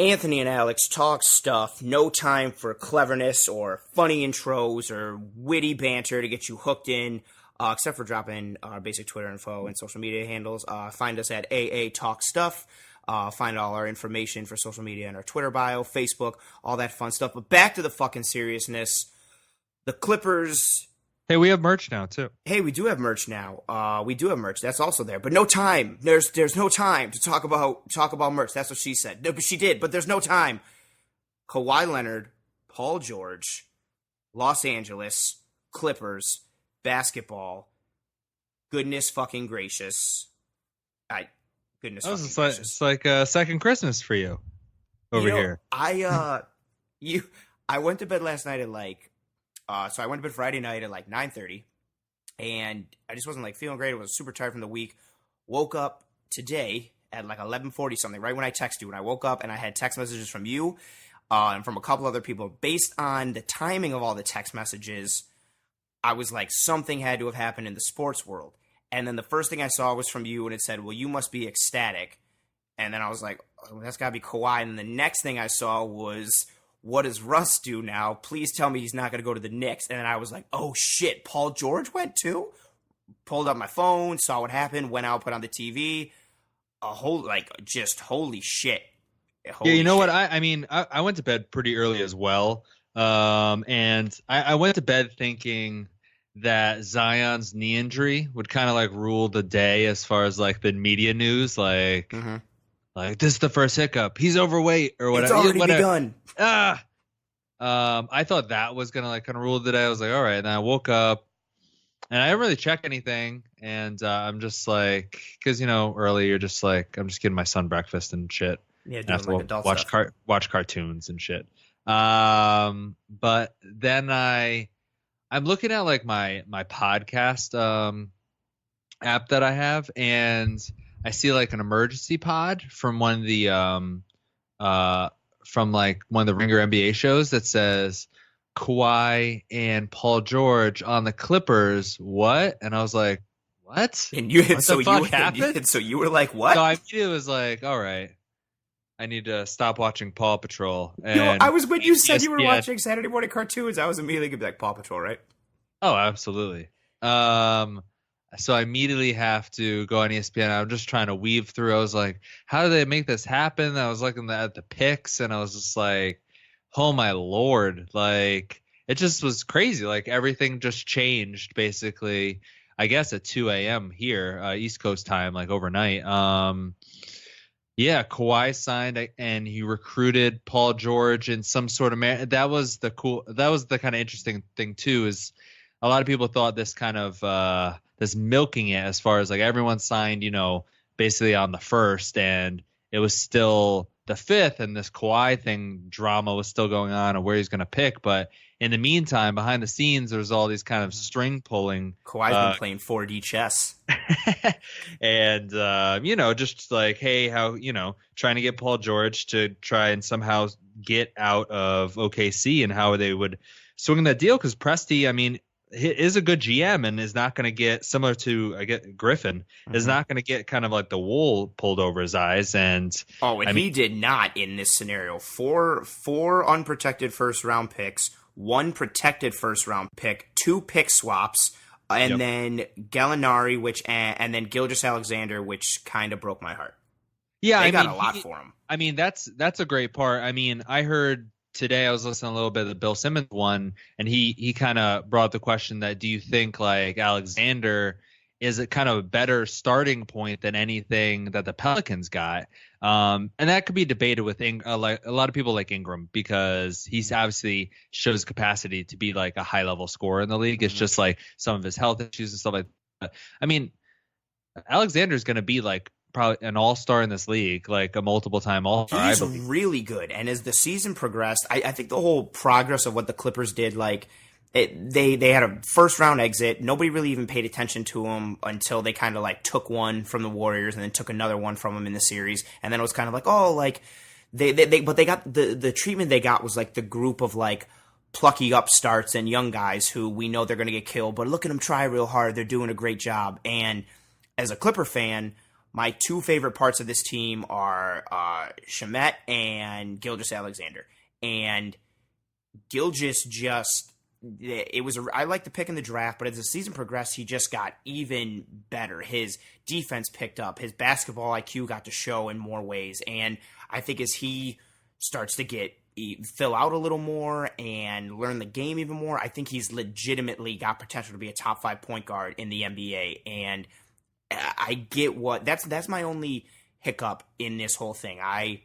Anthony and Alex talk stuff. No time for cleverness or funny intros or witty banter to get you hooked in, except for dropping our basic Twitter info and social media handles. Find us at AATalkStuff. Find all our information for social media in our Twitter bio, Facebook, all that fun stuff. But back to the fucking seriousness. The Clippers. Hey, we have merch now too. Hey, we do have merch now. We do have merch. That's also there, but no time. There's no time to talk about merch. That's what she said. No, but she did. But there's no time. Kawhi Leonard, Paul George, Los Angeles, Clippers, basketball. Goodness fucking gracious. It's like a second Christmas for you over here. I went to bed last night at so I went to bed Friday night at 9:30, and I just wasn't feeling great. I was super tired from the week. Woke up today at 11:40 something, right when I texted you. When I woke up, and I had text messages from you and from a couple other people. Based on the timing of all the text messages, I was like, something had to have happened in the sports world. And then the first thing I saw was from you, and it said, well, you must be ecstatic. And then I was like, oh, that's got to be Kawhi. And the next thing I saw was, what does Russ do now? Please tell me he's not going to go to the Knicks. And then I was like, oh, shit, Paul George went too? Pulled up my phone, saw what happened, went out, put on the TV. Holy shit. Holy you know shit. What? I went to bed pretty early as well. And I went to bed thinking that Zion's knee injury would kind of rule the day as far as the media news, this is the first hiccup. He's overweight or whatever. It's already begun. I thought that was gonna kind of rule the day. I was like, all right. And I woke up and I didn't really check anything. And I'm just because early you're just I'm just getting my son breakfast and shit. Yeah, doing adult stuff. Watch cartoons and shit. But then I'm looking at my podcast app that I have, and I see an emergency pod from one of the one of the Ringer NBA shows that says Kawhi and Paul George on the Clippers. What? And I was like, what? And you what the fuck happened? So you were like, what? So I immediately was like, all right. I need to stop watching Paw Patrol. And I was when you said you were watching Saturday morning cartoons. I was immediately gonna be like, Paw Patrol, right? Oh, absolutely. So I immediately have to go on ESPN. I'm just trying to weave through. I was like, how do they make this happen? I was looking at the picks, and I was just like, oh my lord! It just was crazy. Everything just changed basically. I guess at 2 a.m. here, East Coast time, overnight. Yeah, Kawhi signed and he recruited Paul George in some sort of that was the kind of interesting thing too, is a lot of people thought this kind of this milking it as far as everyone signed, basically on the 1st, and it was still the 5th, and this Kawhi thing drama was still going on of where he's going to pick. But in the meantime, behind the scenes, there's all these kind of string pulling. Kawhi's been playing 4D chess. And, just hey, how, trying to get Paul George to try and somehow get out of OKC and how they would swing that deal. Because Presti, he is a good GM and is not going to get, similar to Griffin, is not going to get kind of the wool pulled over his eyes. And he did not in this scenario. Four unprotected first round picks, 1 protected first round pick, 2 pick swaps, and then Gallinari, and then Gilgeous-Alexander, which kind of broke my heart. Yeah, they got a lot for him. That's a great part. I heard today, I was listening a little bit of the Bill Simmons one, and he kind of brought the question that, do you think Alexander is a kind of a better starting point than anything that the Pelicans got? And that could be debated with a lot of people like Ingram, because he's obviously showed his capacity to be a high level scorer in the league. It's just some of his health issues and stuff like that. Alexander's going to be probably an all-star in this league, a multiple-time all-star. He's really good, and as the season progressed, I think the whole progress of what the Clippers did, they had a first-round exit. Nobody really even paid attention to him until they kind of took one from the Warriors and then took another one from him in the series, and then it was kind of they got the treatment they got was the group of plucky upstarts and young guys who we know they're going to get killed, but look at them try real hard. They're doing a great job, and as a Clipper fan, my two favorite parts of this team are Shamet and Gilgeous-Alexander. And Gilgeous I like the pick in the draft, but as the season progressed, he just got even better. His defense picked up. His basketball IQ got to show in more ways. And I think as he starts to fill out a little more and learn the game even more, I think he's legitimately got potential to be a top 5 point guard in the NBA. And I get that's my only hiccup in this whole thing. I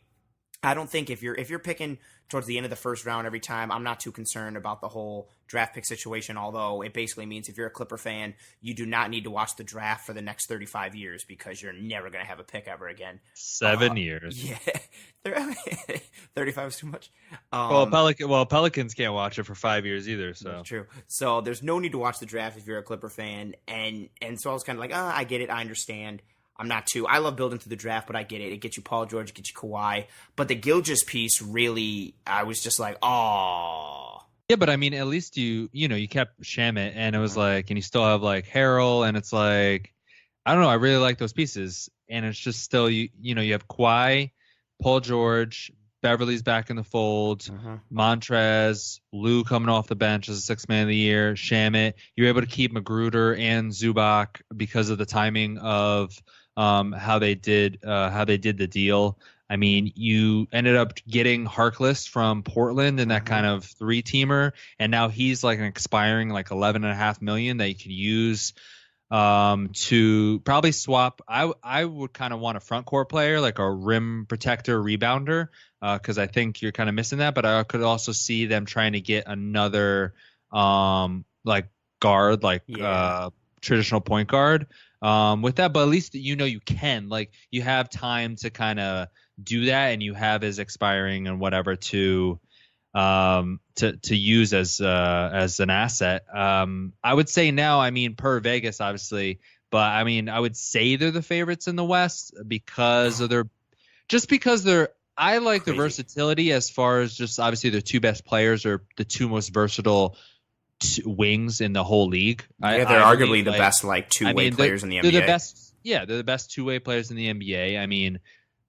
don't think if you're picking towards the end of the first round every time, I'm not too concerned about the whole draft pick situation, although it basically means if you're a Clipper fan, you do not need to watch the draft for the next 35 years because you're never going to have a pick ever again. 7 years. Yeah. 35 is too much. Pelicans can't watch it for 5 years either. So that's true. So there's no need to watch the draft if you're a Clipper fan. And so I was kind of like, I get it. I understand. I love building through the draft, but I get it. It gets you Paul George, it gets you Kawhi. But the Gilgeous piece really, I was just like, oh. Yeah, but I mean, at least you kept Shamet, and it was like, and you still have like Harrell, and it's like, I don't know, I really like those pieces. And it's just still, you have Kawhi, Paul George, Beverly's back in the fold, Montrez, Lou coming off the bench as a 6th man of the year, Shamet. You're able to keep Magruder and Zubac because of the timing of how they did the deal. I mean, you ended up getting Harkless from Portland in that kind of 3-teamer, and now he's like an expiring like $11.5 million that you could use to probably swap. I would kind of want a front court player, like a rim protector, rebounder, because I think you're kind of missing that. But I could also see them trying to get another like guard, like traditional point guard with that. But at least you can, like, you have time to kind of do that, and you have his expiring and whatever to use as an asset. I would say now, I mean, per Vegas, obviously, but I mean, I would say they're the favorites in the West because of I like the versatility as far as just obviously their 2 best players are the 2 most versatile wings in the whole league. Yeah, they're arguably the best like two-way players in the NBA. They're the best. Yeah, they're the best 2-way players in the NBA. I mean,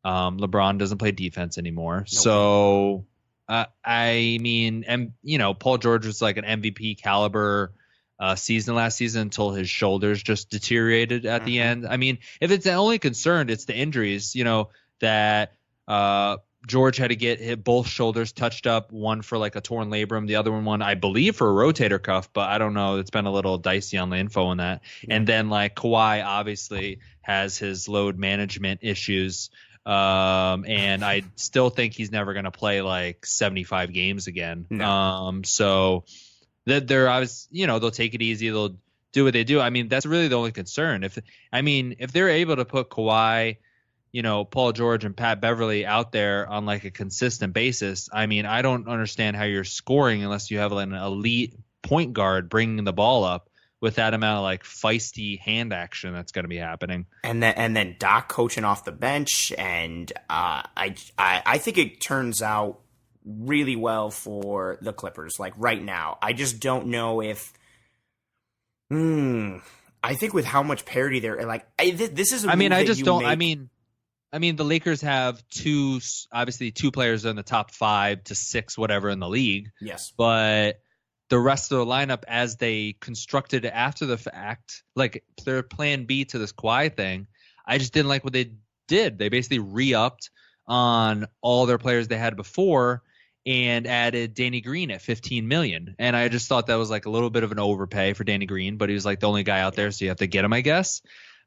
LeBron doesn't play defense anymore, so. I mean, and Paul George was like an MVP caliber season last season until his shoulders just deteriorated at the end. I mean, if it's the only concern, it's the injuries. That George had to get both shoulders touched up, one for like a torn labrum, the other one I believe for a rotator cuff, but I don't know. It's been a little dicey on the info on that. Yeah. And then like Kawhi obviously has his load management issues. And I still think he's never going to play like 75 games again. No. So that they're obviously, they'll take it easy. They'll do what they do. I mean, that's really the only concern. If they're able to put Kawhi, Paul George and Pat Beverly out there on like a consistent basis, I mean, I don't understand how you're scoring unless you have an elite point guard bringing the ball up with that amount of like feisty hand action that's going to be happening. And then Doc coaching off the bench, and I think it turns out really well for the Clippers. Like right now, I just don't know if. I think with how much parity there, like this is. I mean, the Lakers have obviously two players in the top 5 to 6, whatever in the league. Yes, but the rest of the lineup, as they constructed it after the fact, like their plan B to this Kawhi thing, I just didn't like what they did. They basically re-upped on all their players they had before and added Danny Green at $15 million. And I just thought that was like a little bit of an overpay for Danny Green, but he was like the only guy out there, so you have to get him, I guess.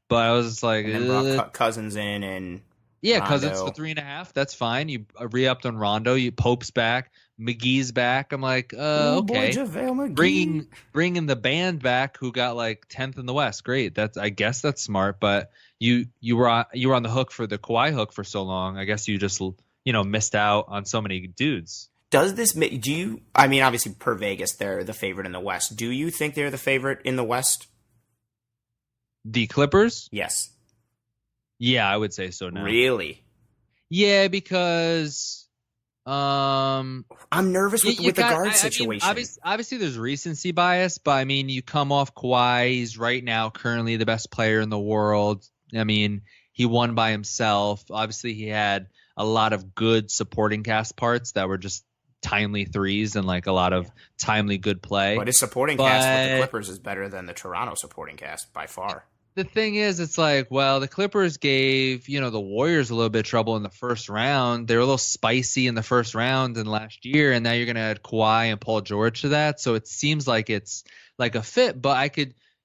But I was just like, and then brought Cousins in and Rondo. Cousins for 3.5. That's fine. You re-upped on Rondo. Pope's back. McGee's back. I'm like, okay. Boy, JaVale McGee. Bringing the band back, who got like 10th in the West. Great. I guess that's smart. But you were on the hook for the Kawhi hook for so long. I guess you just missed out on so many dudes. Does this? I mean, obviously per Vegas, they're the favorite in the West. Do you think they're the favorite in the West? The Clippers? Yes. Yeah, I would say so now. Really? Yeah, because. I'm nervous with the guard situation. I mean, obviously, there's recency bias, but I mean, you come off Kawhi. He's right now currently the best player in the world. I mean, he won by himself. Obviously, he had a lot of good supporting cast parts that were just timely threes and like a lot of timely good play. But his supporting cast with the Clippers is better than the Toronto supporting cast by far. The thing is, it's like, well, the Clippers gave, the Warriors a little bit of trouble in the first round. They were a little spicy in the first round and last year, and now you're going to add Kawhi and Paul George to that. So it seems like it's like a fit, but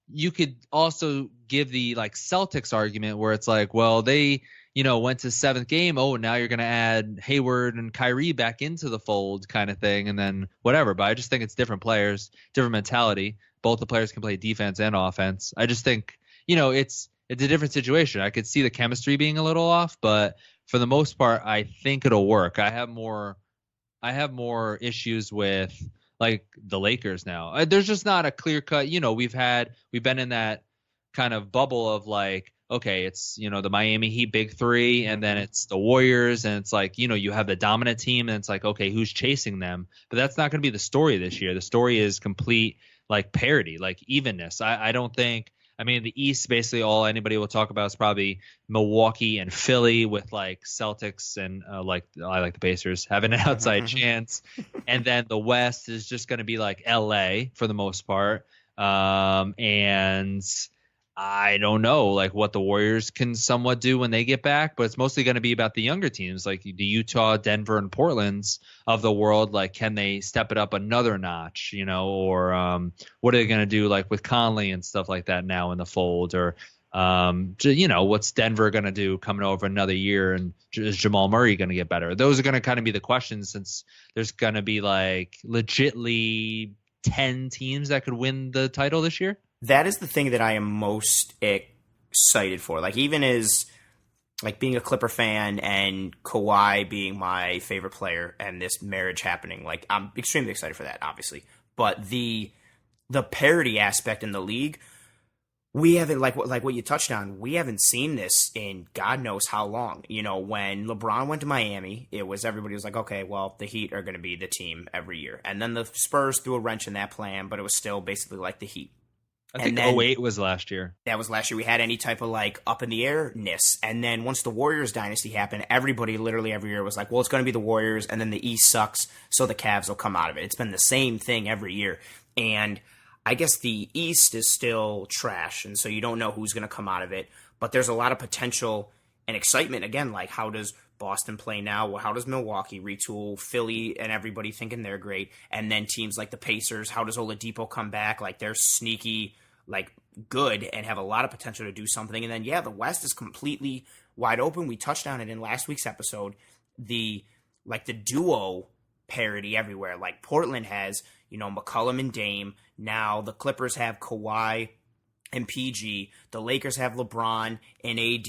you could also give the like Celtics argument where it's like, well, they, went to seventh game. Oh, now you're going to add Hayward and Kyrie back into the fold kind of thing. And then whatever. But I just think it's different players, different mentality. Both the players can play defense and offense. I just think, it's a different situation. I could see the chemistry being a little off, but for the most part, I think it'll work. I have more issues with like the Lakers now. There's just not a clear cut. We've been in that kind of bubble of like, okay, it's the Miami Heat big three, and then it's the Warriors, and it's like you have the dominant team, and it's like, okay, who's chasing them? But that's not going to be the story this year. The story is complete like parity, like evenness. I don't think. I mean, the East, basically all anybody will talk about is probably Milwaukee and Philly, with like Celtics and I like the Pacers having an outside chance. And then the West is just going to be like LA for the most part. And I don't know like what the Warriors can somewhat do when they get back, but it's mostly going to be about the younger teams like the Utah, Denver, and Portland's of the world. Like, can they step it up another notch, or what are they going to do like with Conley and stuff like that now in the fold, or what's Denver going to do coming over another year, and is Jamal Murray going to get better? Those are going to kind of be the questions, since there's going to be like legitly 10 teams that could win the title this year. That is the thing that I am most excited for. Like, even as like being a Clipper fan and Kawhi being my favorite player and this marriage happening, like I'm extremely excited for that, obviously. But the parity aspect in the league, we haven't like what you touched on. We haven't seen this in God knows how long. When LeBron went to Miami, everybody was like, okay, well, the Heat are going to be the team every year, and then the Spurs threw a wrench in that plan, but it was still basically like the Heat. I think 08 was last year. That was last year. We had any type of like up in the airness. And then once the Warriors dynasty happened, everybody literally every year was like, well, it's going to be the Warriors, and then the East sucks, so the Cavs will come out of it. It's been the same thing every year. And I guess the East is still trash, and so you don't know who's going to come out of it. But there's a lot of potential and excitement. Again, like, how does Boston play now? Well, how does Milwaukee retool? Philly and everybody thinking they're great. And then teams like the Pacers, how does Oladipo come back? Like, they're sneaky, like, good and have a lot of potential to do something. And then, yeah, the West is completely wide open. We touched on it in last week's episode. The duo parity everywhere. Like, Portland has, McCollum and Dame. Now the Clippers have Kawhi and PG. The Lakers have LeBron and AD.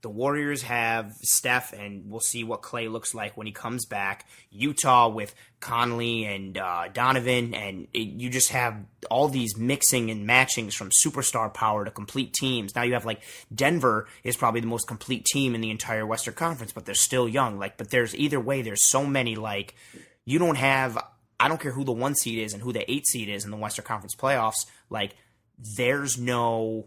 The Warriors have Steph, and we'll see what Clay looks like when he comes back. Utah with Conley and Donovan, and you just have all these mixing and matchings from superstar power to complete teams. Now you have, like, Denver is probably the most complete team in the entire Western Conference, but they're still young. Like, but there's either way, there's so many, like, you don't have, I don't care who the 1 seed is and who the 8 seed is in the Western Conference playoffs. Like, there's no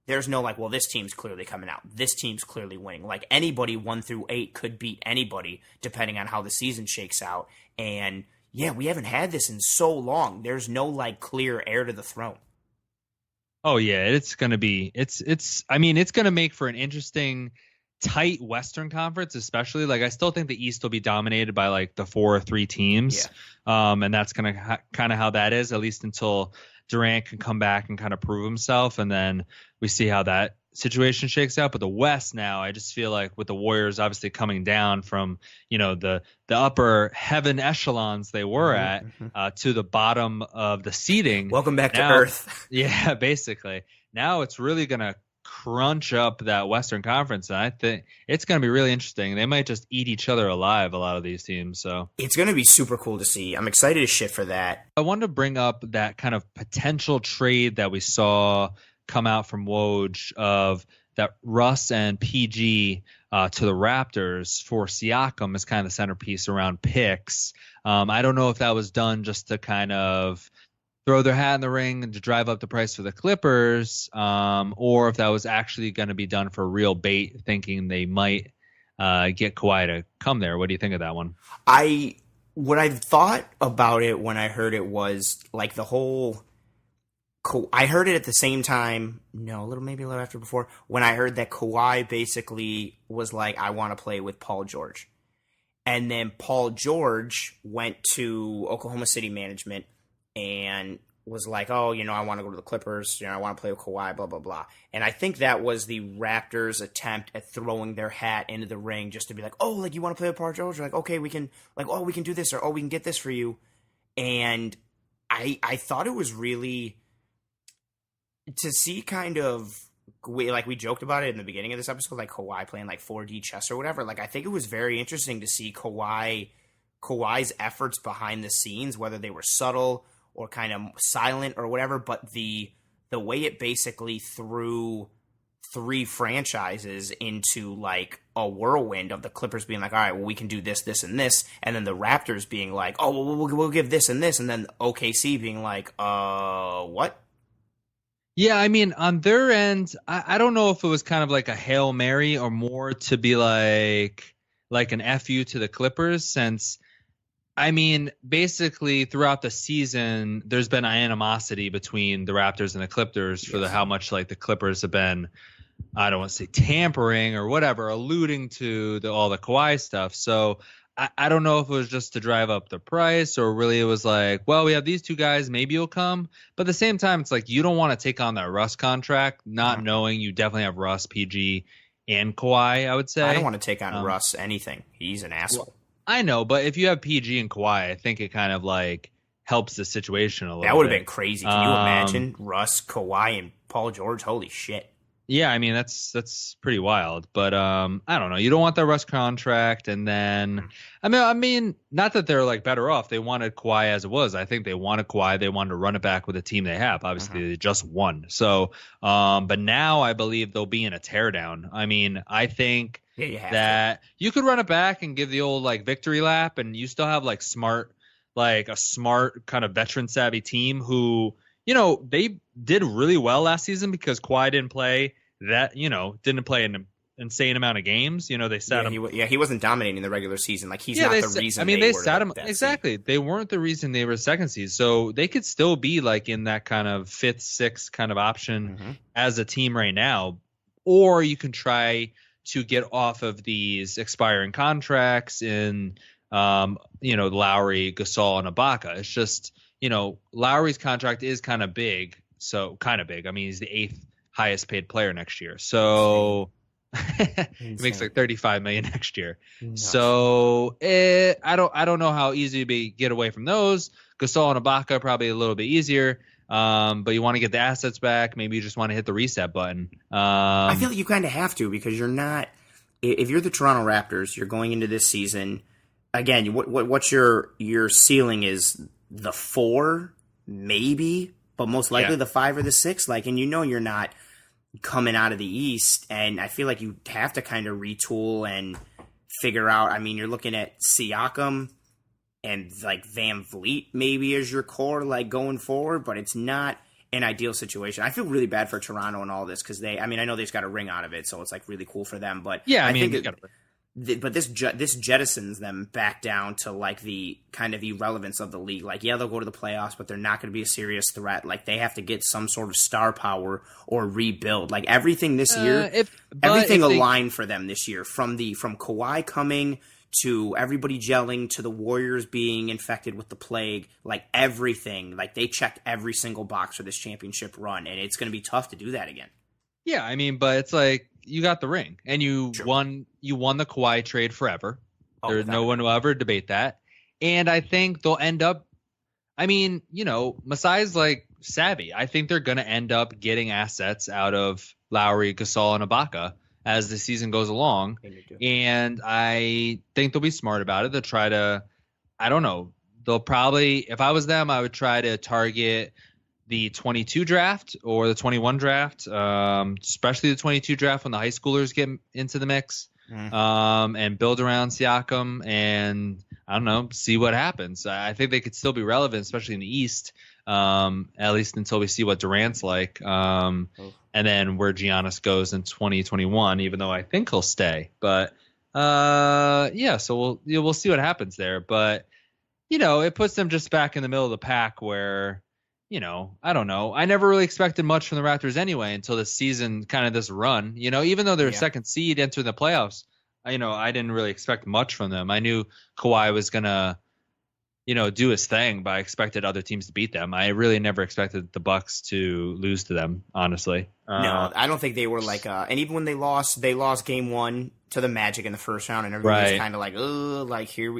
like, well, this team's clearly coming out. This team's clearly winning. Like, anybody 1 through 8 could beat anybody depending on how the season shakes out. And yeah, we haven't had this in so long. There's no like clear heir to the throne. Oh yeah, it's going to be, it's going to make for an interesting tight Western Conference, especially. Like, I still think the East will be dominated by like the 4 or 3 teams. Yeah. And that's going to kind of how that is, at least until Durant can come back and kind of prove himself, and then we see how that situation shakes out. But the West now, I just feel like with the Warriors obviously coming down from the upper heaven echelons they were at to the bottom of the seeding. Welcome back to Earth. Yeah, basically. Now it's really gonna crunch up that Western Conference, and I think it's going to be really interesting. They might just eat each other alive, a lot of these teams. So it's going to be super cool to see. I'm excited as shit for that. I wanted to bring up that kind of potential trade that we saw come out from Woj of that Russ and PG to the Raptors for Siakam as kind of the centerpiece around picks. I don't know if that was done just to kind of throw their hat in the ring and to drive up the price for the Clippers, or if that was actually going to be done for real bait, thinking they might get Kawhi to come there. What do you think of that one? What I thought about it when I heard it was like the whole. I heard it at the same time. No, maybe a little after before when I heard that Kawhi basically was like, "I want to play with Paul George," and then Paul George went to Oklahoma City management and was like, "Oh, I want to go to the Clippers. I want to play with Kawhi." Blah blah blah. And I think that was the Raptors' attempt at throwing their hat into the ring just to be like, "Oh, like you want to play with Paul George? Like, okay, we can. Like, oh, we can do this, or oh, we can get this for you." And I thought it was really. To see kind of like we joked about it in the beginning of this episode, like Kawhi playing like 4D chess or whatever. Like I think it was very interesting to see Kawhi's efforts behind the scenes, whether they were subtle or kind of silent or whatever. But the way it basically threw 3 franchises into like a whirlwind of the Clippers being like, all right, well, we can do this, this, and this, and then the Raptors being like, oh, well, we'll give this and this, and then OKC being like, what? Yeah, I mean, on their end, I don't know if it was kind of like a Hail Mary or more to be like an FU to the Clippers, since, I mean, basically throughout the season, there's been animosity between the Raptors and the Clippers for how much like the Clippers have been, I don't want to say tampering or whatever, alluding to all the Kawhi stuff. So I don't know if it was just to drive up the price or really it was like, well, we have these 2 guys, maybe you'll come. But at the same time, it's like you don't want to take on that Russ contract, not knowing you definitely have Russ, PG, and Kawhi, I would say. I don't want to take on Russ anything. He's an asshole. Well, I know, but if you have PG and Kawhi, I think it kind of like helps the situation a little bit. That would have been crazy. Can you imagine Russ, Kawhi, and Paul George? Holy shit. Yeah, I mean that's pretty wild, but I don't know. You don't want that Russ contract, and then I mean, not that they're like better off. They wanted Kawhi as it was. I think they wanted Kawhi. They wanted to run it back with the team they have. Obviously, they just won. So, but now I believe they'll be in a teardown. I mean, I think that you could run it back and give the old like victory lap, and you still have like a smart kind of veteran savvy team who. They did really well last season because Kawhi didn't play an insane amount of games. They sat him. He wasn't dominating the regular season. Like he's not the reason. I mean, they sat him exactly. Seed. They weren't the reason they were second seed, so they could still be like in that kind of 5th, 6th kind of option as a team right now. Or you can try to get off of these expiring contracts in, Lowry, Gasol, and Ibaka. It's just. Lowry's contract is kind of big. I mean, he's the 8th highest paid player next year. So he makes like $35 million next year. So I don't know how easy it'd be to get away from those. Gasol and Ibaka probably a little bit easier. But you want to get the assets back. Maybe you just want to hit the reset button. I feel like you kind of have to because you're not. If you're the Toronto Raptors, you're going into this season. Again, what's your ceiling is. The 4, maybe, but most likely the 5 or the 6. Like, and you're not coming out of the East, and I feel like you have to kind of retool and figure out. I mean, you're looking at Siakam and like Van Vliet maybe as your core, like going forward, but it's not an ideal situation. I feel really bad for Toronto and all this because I know they just got a ring out of it, so it's like really cool for them. But yeah, I mean, but this jettisons them back down to like the kind of irrelevance of the league. Like, yeah, they'll go to the playoffs, but they're not going to be a serious threat. Like, they have to get some sort of star power or rebuild. Like, everything this year, everything aligned for them this year. From Kawhi coming to everybody gelling to the Warriors being infected with the plague, like everything, like they checked every single box for this championship run, and it's going to be tough to do that again. Yeah, I mean, but it's like you got the ring and you won the Kawhi trade forever. There's no one will ever debate that. And I think they'll end up, I mean, Masai's like savvy. I think they're going to end up getting assets out of Lowry, Gasol, and Ibaka as the season goes along. And I think they'll be smart about it. They'll try to, I don't know, they'll probably, if I was them, I would try to target the 22 draft or the 21 draft, especially the 22 draft when the high schoolers get into the mix. Mm. and build around Siakam, and I don't know, see what happens. I think they could still be relevant, especially in the East, at least until we see what Durant's like, Oh. and then where Giannis goes in 2021. Even though I think he'll stay, but yeah, so we'll see what happens there. But it puts them just back in the middle of the pack where, I don't know. I never really expected much from the Raptors anyway until this season, kind of this run. Even though they're a Yeah. second seed entering the playoffs, I didn't really expect much from them. I knew Kawhi was gonna, do his thing, but I expected other teams to beat them. I really never expected the Bucks to lose to them, honestly. No, I don't think they were like. And even when they lost game one to the Magic in the first round, and everybody was Right. kind of like, "Oh, like here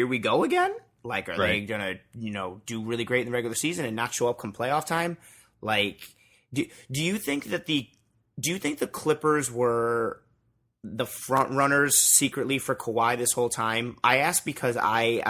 we go again." Like, are they Right. gonna do really great in the regular season and not show up come playoff time? Like, do you think the Clippers were the front runners secretly for Kawhi this whole time? I ask because I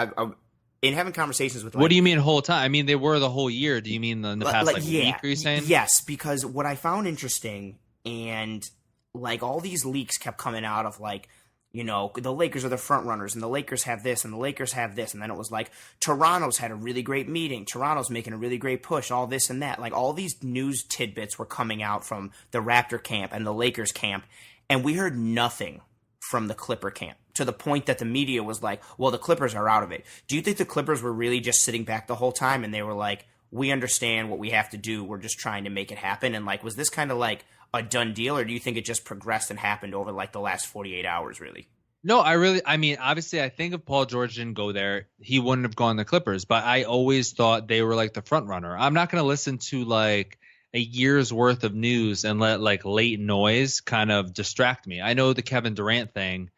in having conversations with What do you mean whole time? I mean, they were the whole year. Do you mean in the past week? Are you saying? Yes, because what I found interesting, and like all these leaks kept coming out of like, the Lakers are the front runners, and the Lakers have this, and the Lakers have this, and then it was like Toronto's had a really great meeting, Toronto's making a really great push, all this and that. Like all these news tidbits were coming out from the Raptor camp and the Lakers camp, and we heard nothing from the Clipper camp, to the point that the media was like, well, the Clippers are out of it. Do you think the Clippers were really just sitting back the whole time and they were like, we understand what we have to do, we're just trying to make it happen? And like, was this kind of like a done deal, or do you think it just progressed and happened over like the last 48 hours really? No, I mean, obviously, I think if Paul George didn't go there, he wouldn't have gone to the Clippers, but I always thought they were like the front runner. I'm not going to listen to like a year's worth of news and let like late noise kind of distract me. I know the Kevin Durant thing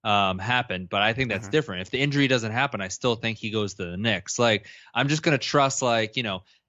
happened, but I think that's different. If the injury doesn't happen, I still think he goes to the Knicks. Like, I'm just going to trust like,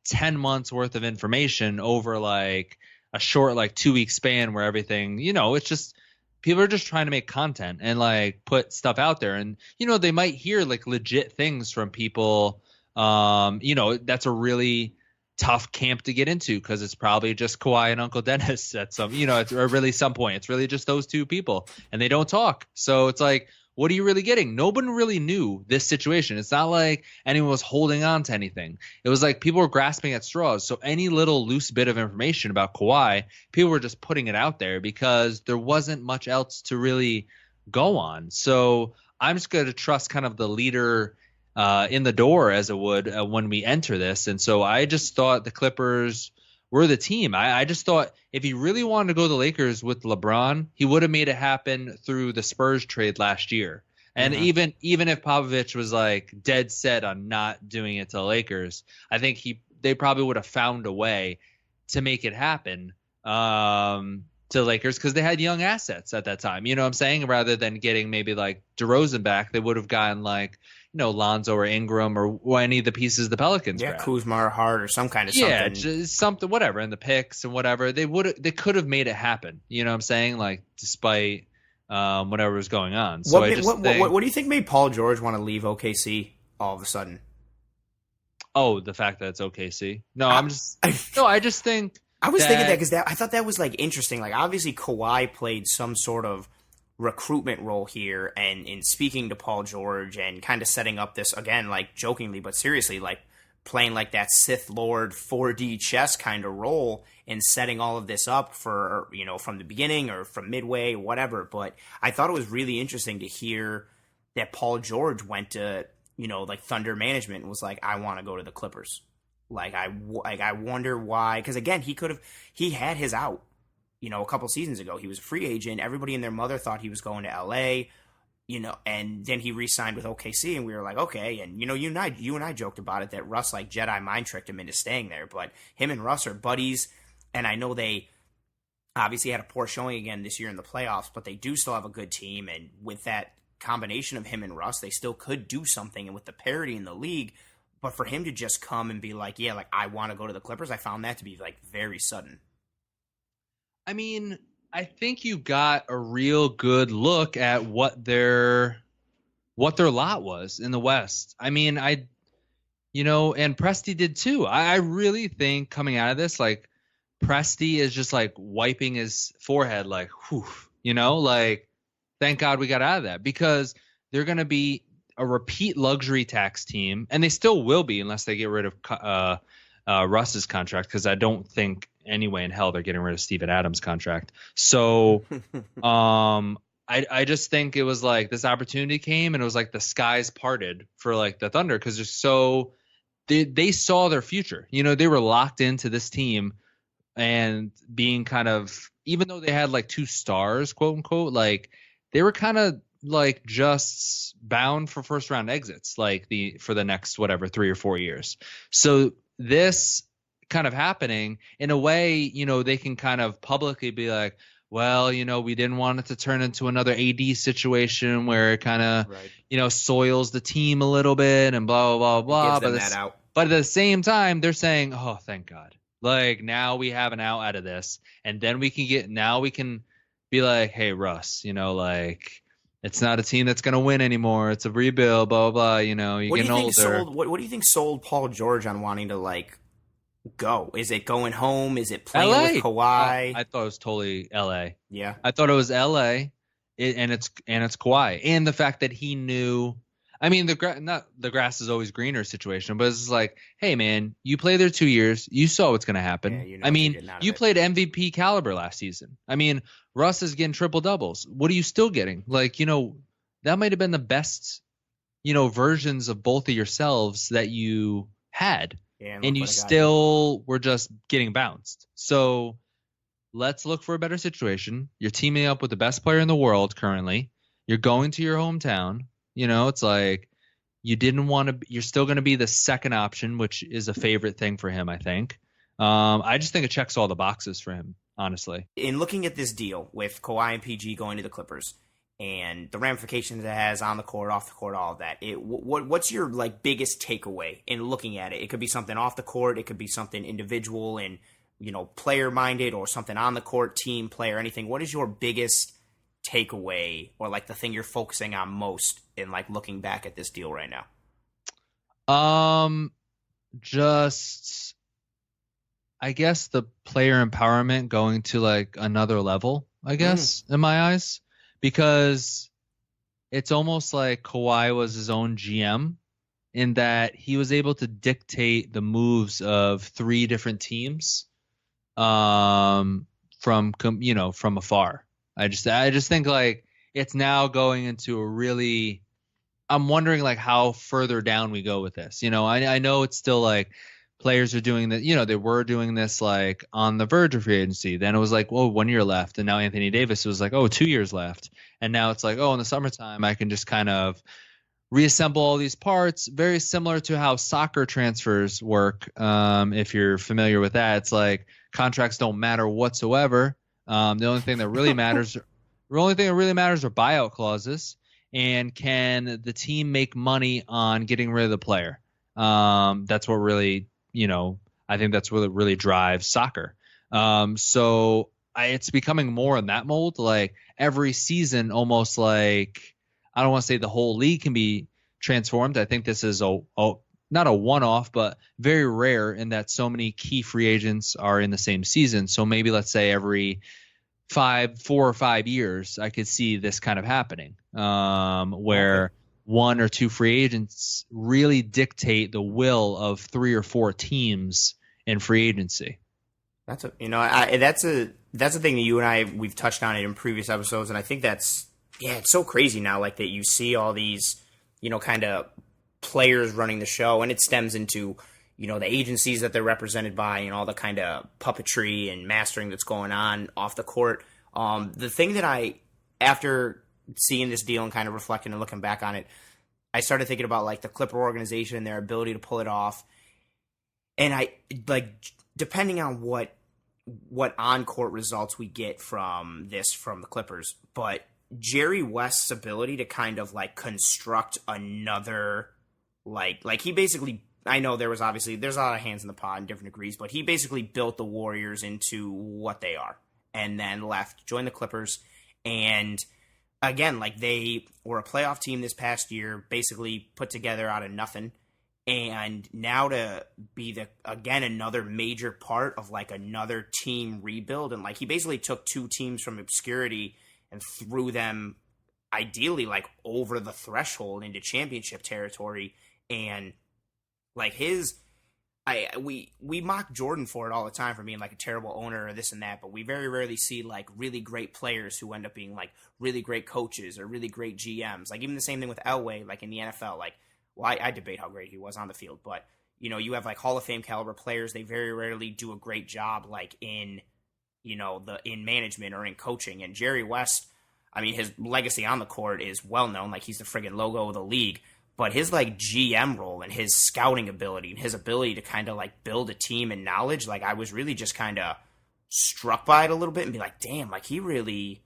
10 months worth of information over like a short, like 2-week span where everything, it's just, people are just trying to make content and like put stuff out there. And, they might hear like legit things from people. That's a really tough camp to get into because it's probably just Kawhi and Uncle Dennis at some, it's or really some point. It's really just those two people and they don't talk. So it's like, what are you really getting? Nobody really knew this situation. It's not like anyone was holding on to anything. It was like people were grasping at straws. So any little loose bit of information about Kawhi, people were just putting it out there because there wasn't much else to really go on. So I'm just going to trust kind of the leader in the door, as it would, when we enter this. And so I just thought the Clippers were the team. I just thought if he really wanted to go to the Lakers with LeBron, he would have made it happen through the Spurs trade last year. And even if Popovich was like dead set on not doing it to the Lakers, I think they probably would have found a way to make it happen to the Lakers because they had young assets at that time. You know what I'm saying? Rather than getting maybe like DeRozan back, they would have gotten like, Lonzo or Ingram or any of the pieces the Pelicans grabbed. Kuzma or Hart or some kind of something. Yeah, just something, whatever, and the picks and whatever. They could have made it happen. You know what I'm saying? Like, despite whatever was going on. So what do you think made Paul George want to leave OKC all of a sudden? Oh, the fact that it's OKC. No, I just think I was thinking that because I thought that was like interesting. Like, obviously Kawhi played some sort of recruitment role here, and in speaking to Paul George and kind of setting up this, again, like jokingly but seriously, like playing like that Sith Lord 4D chess kind of role in setting all of this up for, from the beginning or from midway, whatever. But I thought it was really interesting to hear that Paul George went to, like Thunder management and was like, I want to go to the Clippers. I wonder why, because again, he had his out. A couple seasons ago, he was a free agent. Everybody and their mother thought he was going to LA, and then he re-signed with OKC, and we were like, okay. And you and I joked about it that Russ like Jedi mind tricked him into staying there. But him and Russ are buddies, and I know they obviously had a poor showing again this year in the playoffs, but they do still have a good team. And with that combination of him and Russ, they still could do something. And with the parity in the league, but for him to just come and be like, yeah, like I want to go to the Clippers, I found that to be like very sudden. I mean, I think you got a real good look at what their lot was in the West. I mean, and Presti did too. I really think coming out of this, like Presti is just like wiping his forehead, like, whew, like, thank God we got out of that, because they're going to be a repeat luxury tax team, and they still will be unless they get rid of Russ's contract, because I don't think any way in hell they're getting rid of Steven Adams' contract. So I just think it was like this opportunity came, and it was like the skies parted for like the Thunder, because they saw their future. They were locked into this team, and being kind of, even though they had like two stars, quote unquote, like they were kind of like just bound for first round exits, like for the next whatever 3 or 4 years. So this kind of happening in a way, they can kind of publicly be like, well, we didn't want it to turn into another AD situation where it kind of, right. Soils the team a little bit and blah, blah, blah, blah. Out. But at the same time, they're saying, oh, thank God. Like, now we have an out of this. And then we can be like, hey, Russ, like, it's not a team that's going to win anymore. It's a rebuild, blah, blah, blah. You're getting older. What do you think sold Paul George on wanting to, like, go? Is it going home? Is it playing LA? With Kawhi? I thought it was totally LA. Yeah. I thought it was LA, and it's Kawhi. And the fact that he knew, I mean, the grass is always greener situation, but it's like, hey man, you play there 2 years, you saw what's going to happen. Yeah, you played MVP caliber last season. I mean, Russ is getting triple doubles. What are you still getting? Like, that might have been the best, versions of both of yourselves that you had. Yeah, and you still were just getting bounced. So let's look for a better situation. You're teaming up with the best player in the world currently. You're going to your hometown. It's like you're still going to be the second option, which is a favorite thing for him, I think. I just think it checks all the boxes for him, honestly. In looking at this deal with Kawhi and PG going to the Clippers and the ramifications it has on the court, off the court, all of that, what's your like biggest takeaway in looking at it? It could be something off the court, it could be something individual and player minded, or something on the court, team, player, anything. What is your biggest takeaway, or like the thing you're focusing on most in like looking back at this deal right now? Just, I guess, the player empowerment going to like another level, I guess, in my eyes, because it's almost like Kawhi was his own GM in that he was able to dictate the moves of 3 different teams from afar. I just think like it's now going into a really, I'm wondering like how further down we go with this. I know it's still like players are doing that. They were doing this like on the verge of free agency. Then it was like, 1 year left. And now Anthony Davis was like, 2 years left. And now it's like, in the summertime, I can just kind of reassemble all these parts. Very similar to how soccer transfers work. If you're familiar with that, it's like contracts don't matter whatsoever. The only thing that really matters, are buyout clauses, and can the team make money on getting rid of the player? That's what really, I think that's what really drives soccer. So it's becoming more in that mold. Like every season, almost like, I don't want to say the whole league can be transformed. I think this is not a one-off, but very rare in that so many key free agents are in the same season. So maybe let's say every 4 or 5 years, I could see this kind of happening, where 1 or 2 free agents really dictate the will of 3 or 4 teams in free agency. That's a thing that you and I, we've touched on it in previous episodes, and I think it's so crazy now, like that you see all these, kind of players running the show, and it stems into, the agencies that they're represented by and all the kind of puppetry and mastering that's going on off the court. The thing that after seeing this deal and kind of reflecting and looking back on it, I started thinking about like the Clipper organization and their ability to pull it off. And I like, depending on what on-court results we get from the Clippers, but Jerry West's ability to kind of like construct another, like he basically, I know there's a lot of hands in the pot in different degrees, but he basically built the Warriors into what they are and then joined the Clippers. And again, like they were a playoff team this past year, basically put together out of nothing. And now to be another major part of like another team rebuild. And like he basically took 2 teams from obscurity and threw them ideally like over the threshold into championship territory. And like we mock Jordan for it all the time for being like a terrible owner or this and that, but we very rarely see like really great players who end up being like really great coaches or really great GMs. Like even the same thing with Elway, like in the NFL, like, well, I debate how great he was on the field, but you know, you have like Hall of Fame caliber players. They very rarely do a great job like in, you know, in management or in coaching. And Jerry West, I mean, his legacy on the court is well known. Like he's the friggin' logo of the league. But his like GM role and his scouting ability and his ability to kind of like build a team and knowledge, like I was really just kind of struck by it a little bit and be like, damn, like he's really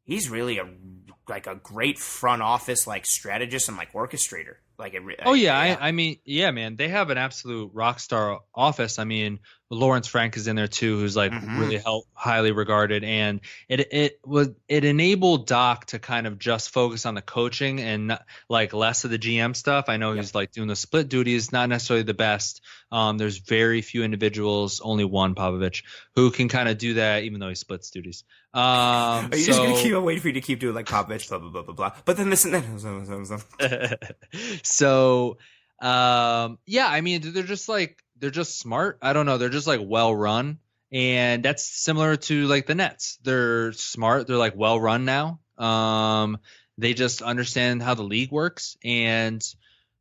a great front office like strategist and like orchestrator. Like I mean, yeah, man, they have an absolute rock star office. I mean, Lawrence Frank is in there too, who's like really highly regarded, and it enabled Doc to kind of just focus on the coaching and not, like less of the GM stuff. I know he's like doing the split duties, not necessarily the best. There's very few individuals, only one Popovich, who can kind of do that, even though he splits duties. Are you just gonna keep waiting for you to keep doing like Popovich, blah blah blah blah blah? But then this and that. So, yeah, I mean, they're just smart. I don't know. They're just like well run. And that's similar to like the Nets. They're smart. They're like well run now. They just understand how the league works. And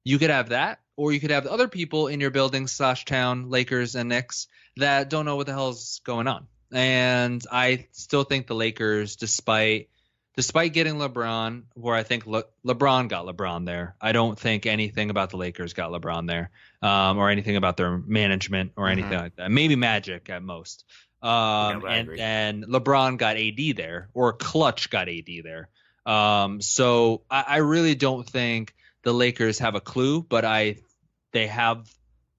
you could have that, or you could have other people in your building / town, Lakers and Knicks, that don't know what the hell's going on. And I still think the Lakers, despite getting LeBron, where I think LeBron got LeBron there, I don't think anything about the Lakers got LeBron there, or anything about their management or anything like that. Maybe Magic at most. And then LeBron got AD there, or Clutch got AD there. So I really don't think the Lakers have a clue, but they have,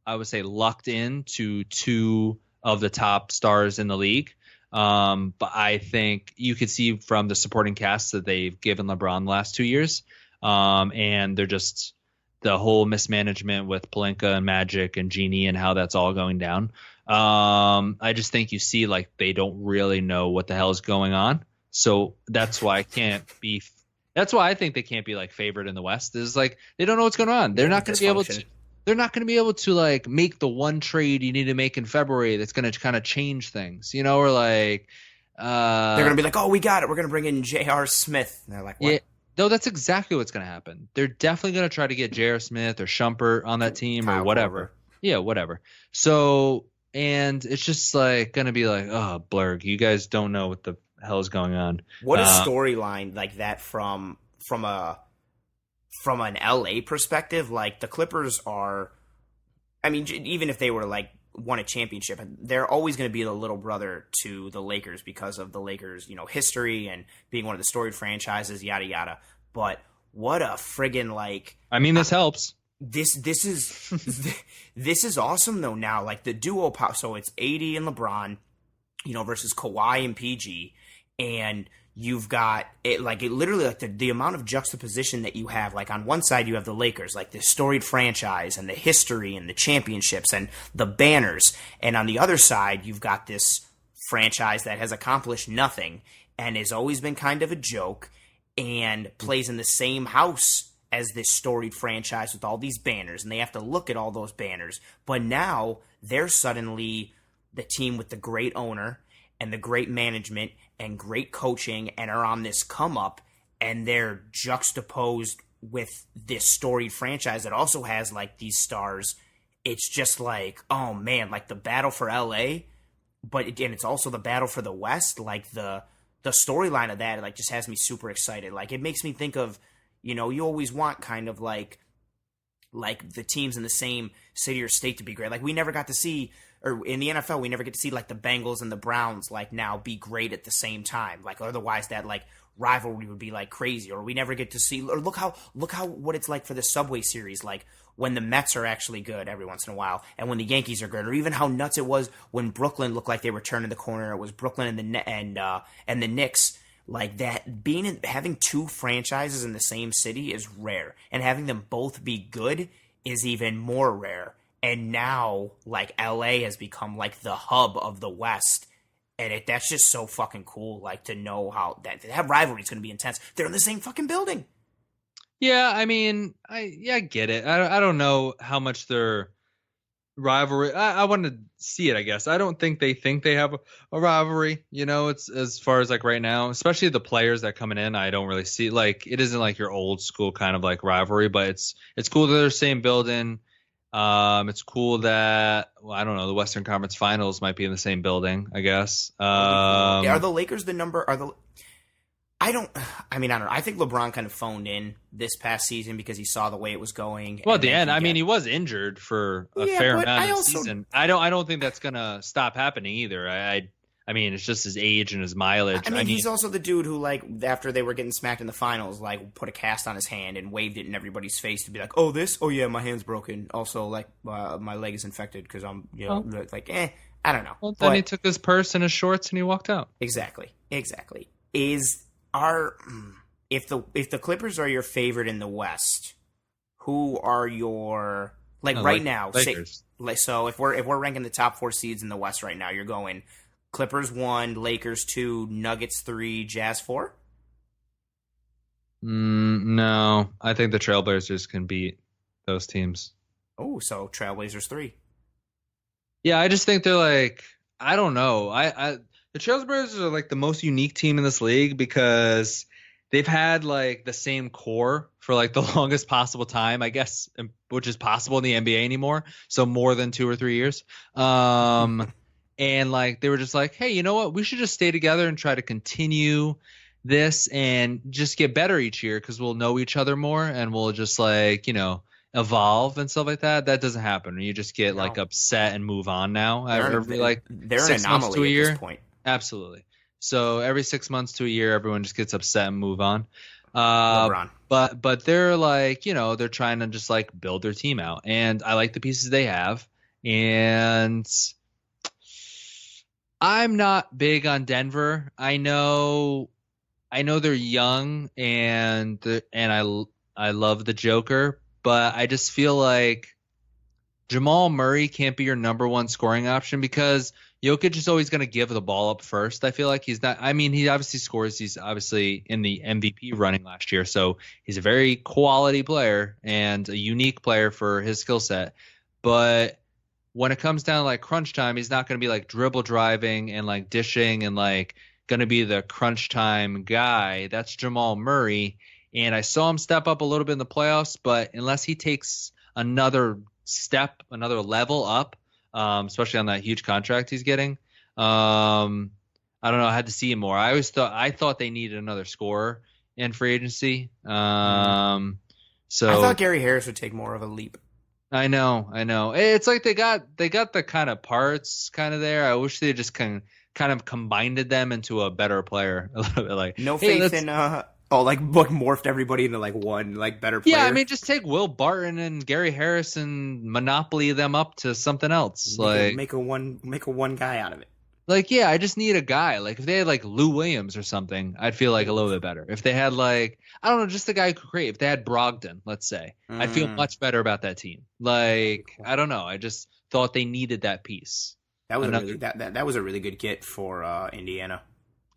I would say, lucked into two of the top stars in the league. But I think you could see from the supporting cast that they've given LeBron the last 2 years. And they're just the whole mismanagement with Pelinka and Magic and Genie and how that's all going down. I just think you see like they don't really know what the hell is going on. So that's why I think they can't be like favored in the West. Is like they don't know what's going on. They're not going to be able to. They're not going to be able to like make the one trade you need to make in February that's going to kind of change things, you know, or like they're going to be like, oh, we got it. We're going to bring in J.R. Smith. And they're like, what? Yeah, no, that's exactly what's going to happen. They're definitely going to try to get J.R. Smith or Shumpert on that team or whatever. Yeah, whatever. So, and it's just like going to be like, oh, Blurg, you guys don't know what the hell is going on. What a storyline like that from an LA perspective. Like the Clippers are, I mean, even if they were like won a championship, they're always going to be the little brother to the Lakers because of the Lakers, you know, history and being one of the storied franchises, yada yada. But what a friggin' like, I mean, this helps. This is awesome though. Now, like the duo pop, so it's AD and LeBron, you know, versus Kawhi and PG, and you've got it like it literally like the amount of juxtaposition that you have. Like on one side you have the Lakers, like the storied franchise and the history and the championships and the banners, and on the other side you've got this franchise that has accomplished nothing and has always been kind of a joke and plays in the same house as this storied franchise with all these banners, and they have to look at all those banners. But now they're suddenly the team with the great owner and the great management and great coaching and are on this come up, and they're juxtaposed with this storied franchise that also has like these stars. It's just like, oh man, like the battle for LA, but again, it's also the battle for the West. Like the storyline of that, like just has me super excited. Like it makes me think of, you know, you always want kind of like the teams in the same city or state to be great. Like we never got to see, or in the NFL, we never get to see like the Bengals and the Browns like now be great at the same time. Like otherwise that like rivalry would be like crazy. Or we never get to see, or look how what it's like for the Subway Series, like when the Mets are actually good every once in a while, and when the Yankees are good, or even how nuts it was when Brooklyn looked like they were turning the corner. It was Brooklyn and the Knicks. Like that, having two franchises in the same city is rare, and having them both be good is even more rare. And now, like LA has become like the hub of the West, And that's just so fucking cool, like, to know how that rivalry is going to be intense. They're in the same fucking building. Yeah, I mean, I get it. I don't know how much their rivalry. I want to see it, I guess. I don't think they have a rivalry. It's as far as like right now, especially the players that coming in. I don't really see like it isn't like your old school kind of like rivalry, but it's cool that they're same building. It's cool that I don't know, the Western Conference Finals might be in the same building, I guess. Are the Lakers the number? I don't know. I think LeBron kind of phoned in this past season because he saw the way it was going. Well, at the end, he was injured for a fair amount of the season. I don't think that's gonna stop happening either. I mean, it's just his age and his mileage. He's also the dude who, like, after they were getting smacked in the finals, like, put a cast on his hand and waved it in everybody's face to be like, "Oh, this? Oh, yeah, my hand's broken. Also, like, my leg is infected because I'm, like, I don't know." Well, then he took his purse and his shorts and he walked out. Exactly. If the Clippers are your favorite in the West, who are your right now? Lakers. So if we're ranking the top 4 seeds in the West right now, you're going Clippers 1, Lakers 2, Nuggets 3, Jazz 4? No, I think the Trailblazers can beat those teams. Oh, so Trailblazers 3. Yeah, I just think they're like, I don't know. The Trailblazers are like the most unique team in this league because they've had like the same core for like the longest possible time, I guess, which is possible in the NBA anymore. So more than 2 or 3 years. And like they were just like, hey, you know what? We should just stay together and try to continue this and just get better each year because we'll know each other more and we'll just like, evolve and stuff like that. That doesn't happen. You just get like upset and move on now. They're an anomaly at this point. Absolutely. So every 6 months to a year, everyone just gets upset and move on. LeBron. But they're like, they're trying to just like build their team out. And I like the pieces they have. And I'm not big on Denver. I know they're young and I love the Joker, but I just feel like Jamal Murray can't be your number one scoring option because Jokic is always going to give the ball up first. I feel like he's not. I mean, he obviously scores. He's obviously in the MVP running last year, so he's a very quality player and a unique player for his skill set. But when it comes down to like crunch time, he's not going to be like dribble driving and like dishing and like going to be the crunch time guy. That's Jamal Murray. And I saw him step up a little bit in the playoffs, but unless he takes another step, another level up, especially on that huge contract he's getting, I don't know. I had to see him more. I thought they needed another scorer in free agency. So I thought Gary Harris would take more of a leap. I know. It's like they got the kind of parts kind of there. I wish they just kind of combined them into a better player a little bit. Like no faith in like morphed everybody into like one like better player. Yeah, I mean just take Will Barton and Gary Harris and monopoly them up to something else. Make a one guy out of it. Like, yeah, I just need a guy. Like, if they had, like, Lou Williams or something, I'd feel, like, a little bit better. If they had, like, I don't know, just a guy who could create. If they had Brogdon, let's say, I'd feel much better about that team. Like, I don't know. I just thought they needed that piece. That was that was a really good get for Indiana.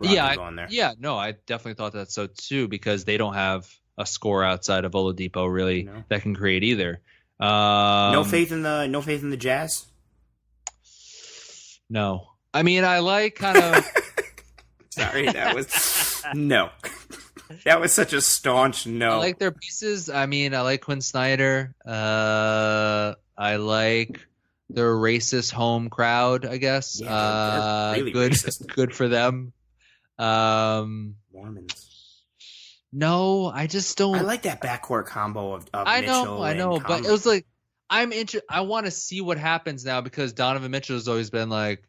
Yeah, no, I definitely thought that so, too, because they don't have a scorer outside of Oladipo, really, that can create either. No faith in the Jazz? No. I mean, I like kind of. Sorry, that was no. That was such a staunch no. I like their pieces. I mean, I like Quinn Snyder. I like their racist home crowd, I guess. Yeah, they're really good, racist. Good for them. Mormons. No, I just don't. I like that backcourt combo of I Mitchell. I know, but it was like I want to see what happens now because Donovan Mitchell has always been like.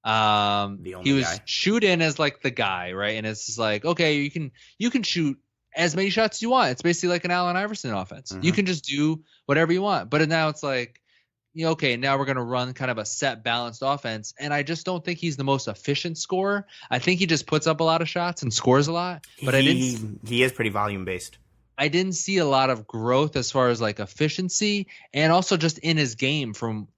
He was shooting as like the guy, right? And it's just like, okay, you can shoot as many shots as you want. It's basically like an Allen Iverson offense. Mm-hmm. You can just do whatever you want. But now it's like, okay, now we're gonna run kind of a set balanced offense. And I just don't think he's the most efficient scorer. I think he just puts up a lot of shots and scores a lot. But he is pretty volume based. I didn't see a lot of growth as far as like efficiency and also just in his game from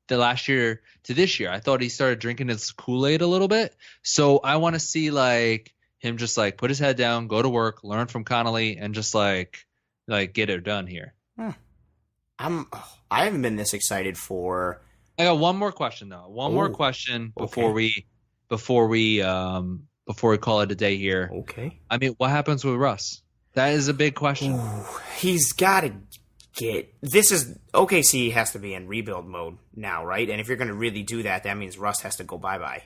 the last year to this year. I thought he started drinking his Kool-Aid a little bit. So I want to see like him just like put his head down, go to work, learn from Connolly, and just like get it done here. I haven't been this excited for. I got one more question though. One more question before we call it a day here. Okay. I mean, what happens with Russ? That is a big question. Ooh, he's got to get. This is OKC has to be in rebuild mode now, right? And if you're going to really do that, that means Russ has to go bye.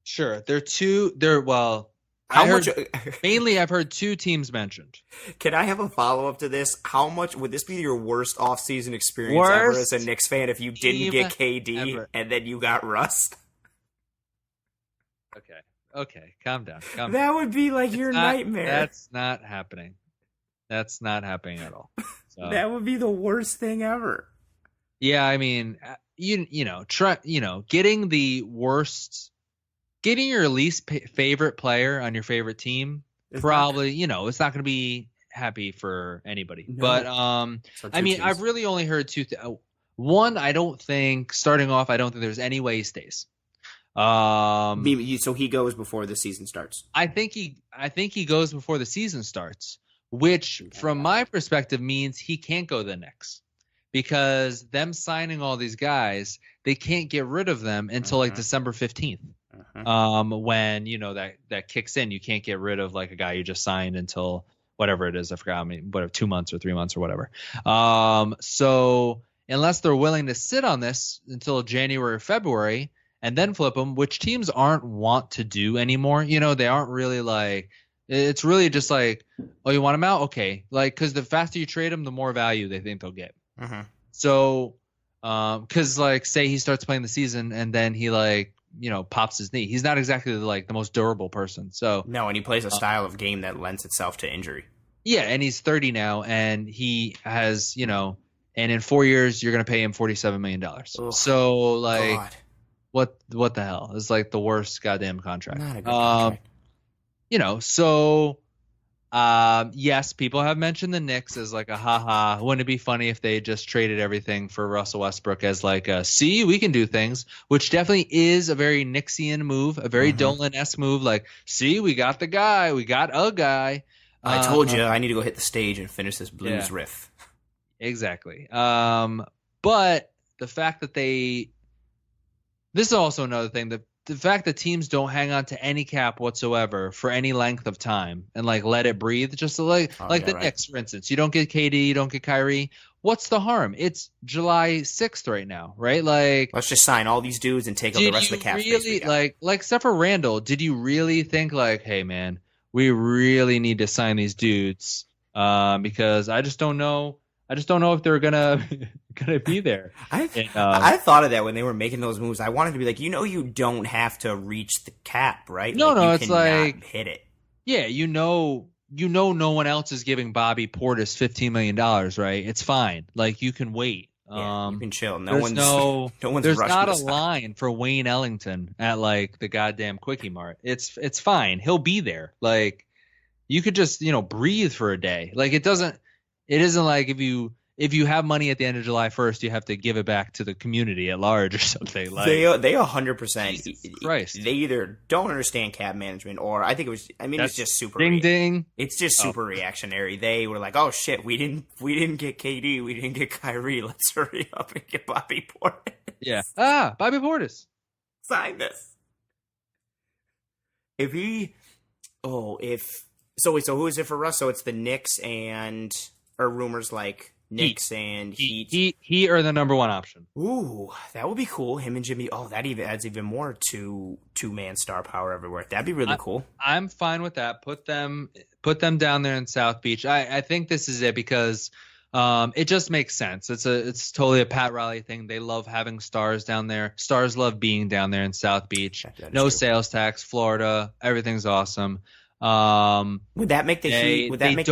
Sure, well. Mainly, I've heard two teams mentioned. Can I have a follow-up to this? How much would this be your worst off-season experience ever as a Knicks fan if you didn't get KD and then you got Russ? Okay, calm down. That would be like your nightmare. That's not happening. That's not happening at all. So. That would be the worst thing ever. Yeah, I mean, getting your least favorite player on your favorite team, it's not going to be happy for anybody. No. But I mean, I've really only heard two. One, starting off, I don't think there's any way he stays. So he goes before the season starts. I think he goes before the season starts, which from my perspective means he can't go to the Knicks because them signing all these guys, they can't get rid of them until like December 15th. When that kicks in, you can't get rid of like a guy you just signed until whatever it is. I forgot. I mean, 2 months or 3 months or whatever. So unless they're willing to sit on this until January or February and then flip them, which teams aren't want to do anymore. They aren't really like. It's really just like, oh, you want them out? Okay, like because the faster you trade them, the more value they think they'll get. So, because like say he starts playing the season and then he like. Pops his knee. He's not exactly like the most durable person. So no, and he plays a style of game that lends itself to injury. Yeah, and he's 30 now, and he has, and in 4 years you're gonna pay him $47 million. So like, God. What the hell? It's like the worst goddamn contract. Not a good contract. So. Yes, people have mentioned the Knicks as like a haha. Wouldn't it be funny if they just traded everything for Russell Westbrook as like a see, we can do things, which definitely is a very Knicksian move, a very Dolan-esque move. Like, see, we got the guy, we got a guy. I told you I need to go hit the stage and finish this blues riff. Exactly. But the fact that this is also another thing that. The fact that teams don't hang on to any cap whatsoever for any length of time and like let it breathe, just the Knicks, for instance, you don't get KD, you don't get Kyrie. What's the harm? It's July 6th right now, right? Like, let's just sign all these dudes and take up the rest of the cap space. Like except for Randall, did you really think like, hey man, we really need to sign these dudes because I just don't know. If they're gonna be there. I thought of that when they were making those moves. I wanted to be like, you don't have to reach the cap, right? No, it's like hit it. Yeah, no one else is giving Bobby Portis $15 million, right? It's fine. Like you can wait. You can chill. There's There's not a line for Wayne Ellington at like the goddamn Quickie Mart. It's fine. He'll be there. Like you could just breathe for a day. Like it isn't like if you have money at the end of July 1st, you have to give it back to the community at large or something. Like they 100%. Christ. They either don't understand cap management, or I think it's just super. Ding. It's just super reactionary. They were like, oh shit, we didn't get KD, we didn't get Kyrie. Let's hurry up and get Bobby Portis. Yeah. Bobby Portis. Sign this. So who is it for Russ? So it's the Knicks or rumors like Knicks and Heat. Heat are the number one option. Ooh, that would be cool. Him and Jimmy. Oh, that even adds even more to two-man star power everywhere. That'd be really cool. I'm fine with that. Put them down there in South Beach. I think this is it because it just makes sense. It's totally a Pat Riley thing. They love having stars down there. Stars love being down there in South Beach. No sales tax, Florida. Everything's awesome. Would that make the Heat? Would that make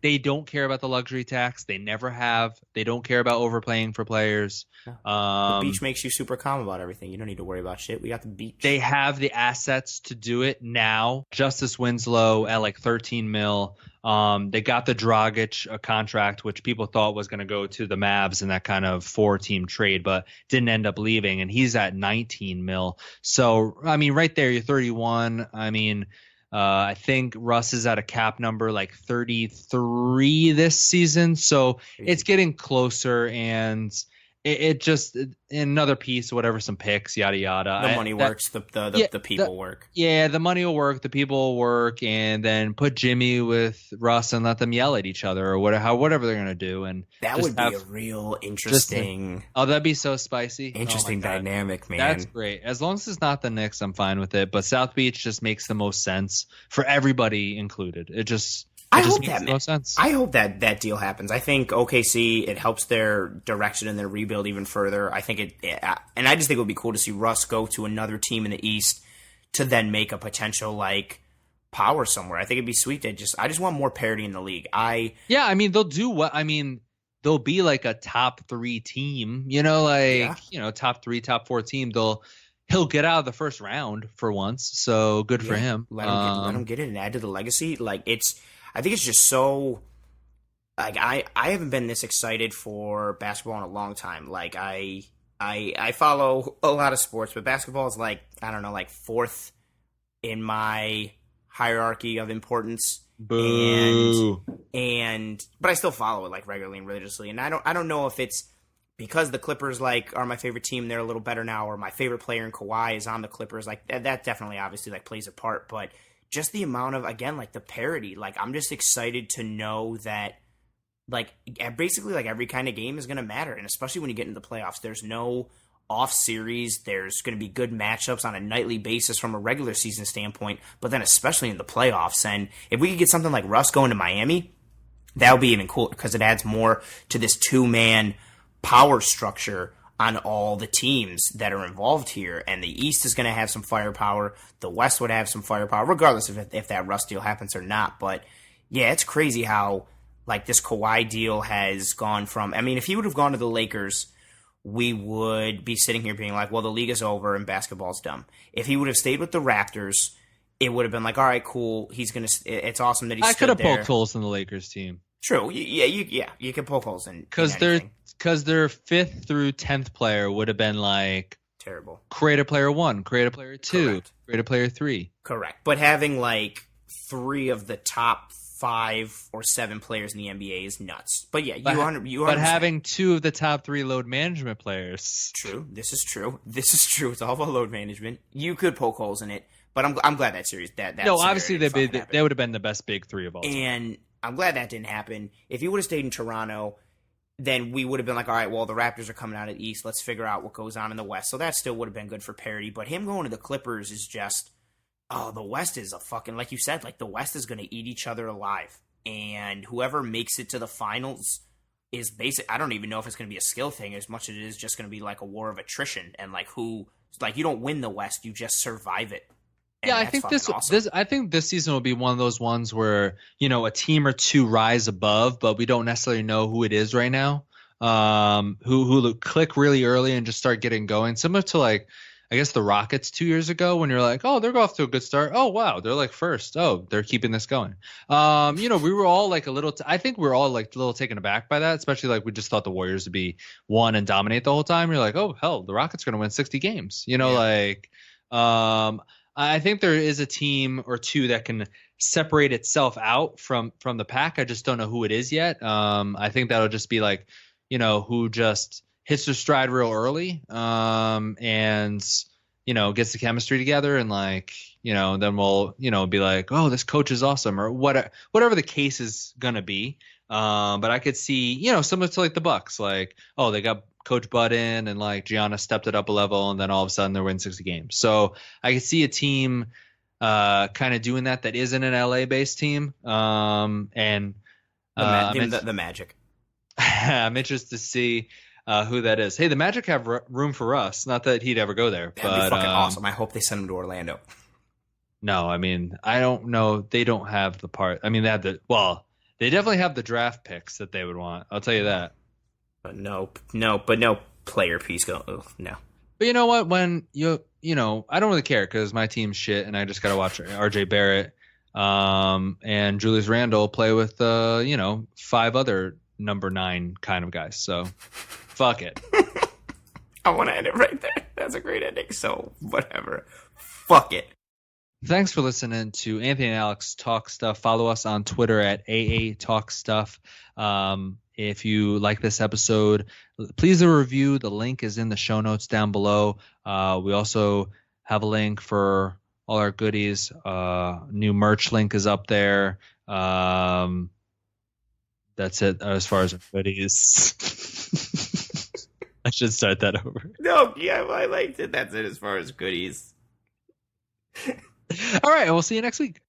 they don't care about the luxury tax. They never have. They don't care about overpaying for players. No. The beach makes you super calm about everything. You don't need to worry about shit. We got the beach. They have the assets to do it now. Justice Winslow at like 13 mil. They got the Dragic contract, which people thought was going to go to the Mavs in that kind of 4-team trade, but didn't end up leaving. And he's at 19 mil. So, I mean, right there, you're 31. I mean, I think Russ is at a cap number like 33 this season. So it's getting closer, and it just another piece, whatever, some picks, yada yada. The money works, the people work. Yeah, the money will work, the people will work, and then put Jimmy with Russ and let them yell at each other or whatever they're gonna do. And that would be a real interesting. That'd be so spicy. Interesting dynamic, man. That's great. As long as it's not the Knicks, I'm fine with it. But South Beach just makes the most sense for everybody included. It just makes the most sense. I hope that deal happens. I think OKC, it helps their direction and their rebuild even further. I think and I just think it would be cool to see Russ go to another team in the East to then make a potential like power somewhere. I think it'd be sweet to I just want more parity in the league. I mean, they'll do what I mean. They'll be like a top 3 team, top 3, top 4 team. He'll get out of the first round for once, so good for him. Let him get it and add to the legacy. Like I think it's just so. Like I haven't been this excited for basketball in a long time. Like I follow a lot of sports, but basketball is like, I don't know, like 4th in my hierarchy of importance. Boo. But I still follow it like regularly and religiously. And I don't know if it's because the Clippers like are my favorite team, they're a little better now, or my favorite player in Kawhi is on the Clippers. Like that definitely obviously like plays a part, but just the amount of, again, like the parity, like I'm just excited to know that like basically like every kind of game is going to matter. And especially when you get into the playoffs, there's no off series. There's going to be good matchups on a nightly basis from a regular season standpoint, but then especially in the playoffs. And if we could get something like Russ going to Miami, that would be even cool because it adds more to this 2-man power structure on all the teams that are involved here. And the East is going to have some firepower. The West would have some firepower, regardless of if that Russ deal happens or not. But yeah, it's crazy how like this Kawhi deal has gone from, I mean, if he would have gone to the Lakers, we would be sitting here being like, well, the league is over and basketball's dumb. If he would have stayed with the Raptors, it would have been like, all right, cool. It's awesome that I could have poked holes in the Lakers team. True. You can poke holes in because their 5th through 10th player would have been like terrible. Create a player 1, create a player 2, Correct. Create a player 3. Correct. But having like 3 of the top 5 or 7 players in the NBA is nuts. But yeah, but having 2 of the top 3 load management players. True. This is true. It's all about load management. You could poke holes in it, but I'm glad that series obviously they would have been the best big 3 of all time. And I'm glad that didn't happen. If he would have stayed in Toronto, then we would have been like, all right, well, the Raptors are coming out of the East. Let's figure out what goes on in the West. So that still would have been good for parity. But him going to the Clippers is just, the West is a fucking, like you said, like the West is going to eat each other alive. And whoever makes it to the finals is basic. I don't even know if it's going to be a skill thing as much as it is just going to be like a war of attrition. And like you don't win the West, you just survive it. Yeah, I think this season will be one of those ones where, a team or 2 rise above, but we don't necessarily know who it is right now. Who click really early and just start getting going. Similar to like, I guess the Rockets 2 years ago when you're like, oh, they're off to a good start. Oh, wow, they're like first. Oh, they're keeping this going. We were all like I think we were all like a little taken aback by that, especially like we just thought the Warriors would be 1 and dominate the whole time. You're like, oh, hell, the Rockets are going to win 60 games. I think there is a team or 2 that can separate itself out from the pack. I just don't know who it is yet. I think that'll just be like, who just hits their stride real early and, gets the chemistry together and like, then we'll, be like, oh, this coach is awesome or whatever the case is going to be. But I could see, similar to like the Bucks, like, oh, they got Coach Bud in and like Gianna stepped it up a level and then all of a sudden they're winning 60 games. So I could see a team kind of doing that isn't an LA based team. The Magic. I'm interested to see who that is. Hey, the Magic have room for Russ. Not that he'd ever go there. That'd be fucking awesome. I hope they send him to Orlando. No, I mean, I don't know. They don't have the part. I mean, they definitely have the draft picks that they would want. I'll tell you that. But no player piece go. Ugh, no. But you know what? When I don't really care because my team's shit, and I just gotta watch R.J. Barrett, and Julius Randle play with 5 other number 9 kind of guys. So, fuck it. I want to end it right there. That's a great ending. So whatever. Fuck it. Thanks for listening to Anthony and Alex Talk Stuff. Follow us on Twitter at AATalkStuff. If you like this episode, please leave a review. The link is in the show notes down below. We also have a link for all our goodies. New merch link is up there. That's it as far as our goodies. I should start that over. No, yeah, I liked it. That's it as far as goodies. All right, we'll see you next week.